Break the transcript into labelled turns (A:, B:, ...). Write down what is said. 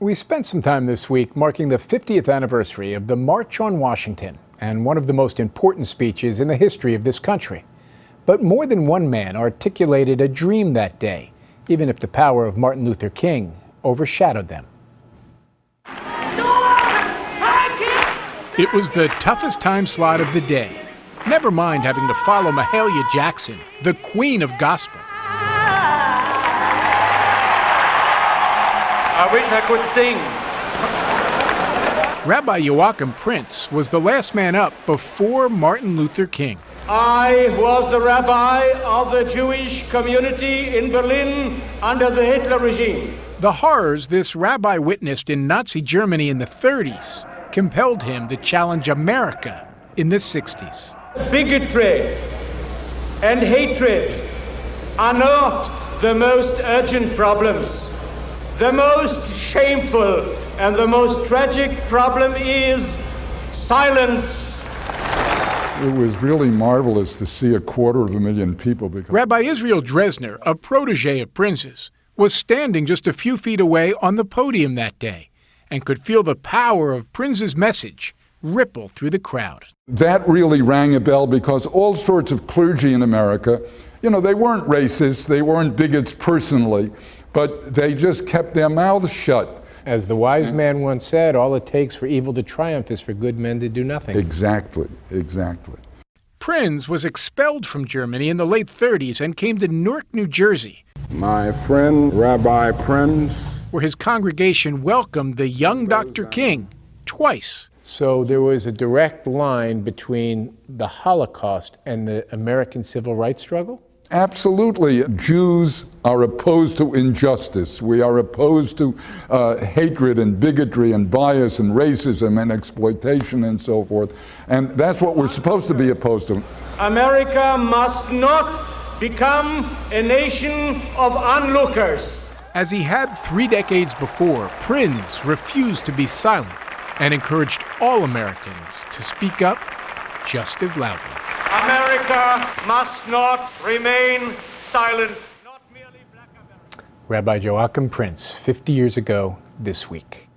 A: We spent some time this week marking the 50th anniversary of the March on Washington, and one of the most important speeches in the history of this country. But more than one man articulated a dream that day, even if the power of Martin Luther King overshadowed them. It was the toughest time slot of the day. Never mind having to follow Mahalia Jackson, the queen of gospel.
B: I wish I could sing.
A: Rabbi Joachim Prince was the last man up before Martin Luther King.
B: I was the rabbi of the Jewish community in Berlin under the Hitler regime.
A: The horrors this rabbi witnessed in Nazi Germany in the 30s compelled him to challenge America in the 60s.
B: Bigotry and hatred are not the most urgent problems. The most shameful and the most tragic problem is silence.
C: It was really marvelous to see 250,000 people.
A: Rabbi Israel Dresner, a protege of Prince's, was standing just a few feet away on the podium that day and could feel the power of Prince's message ripple through the crowd.
C: That really rang a bell because all sorts of clergy in America, they weren't racist, they weren't bigots personally, but they just kept their mouths shut.
A: As the wise man once said, all it takes for evil to triumph is for good men to do nothing.
C: Exactly.
A: Prince was expelled from Germany in the late 30s and came to Newark, New Jersey.
D: My friend, Rabbi Prince,
A: where his congregation welcomed the young Dr. King twice. So there was a direct line between the Holocaust and the American civil rights struggle?
C: Absolutely. Jews are opposed to injustice. We are opposed to hatred and bigotry and bias and racism and exploitation and so forth. And that's what we're supposed to be opposed to.
B: America must not become a nation of onlookers.
A: As he had 3 decades before, Prince refused to be silent and encouraged all Americans to speak up just as loudly.
B: America must not remain silent. Not merely Black America.
A: Rabbi Joachim Prince, 50 years ago this week.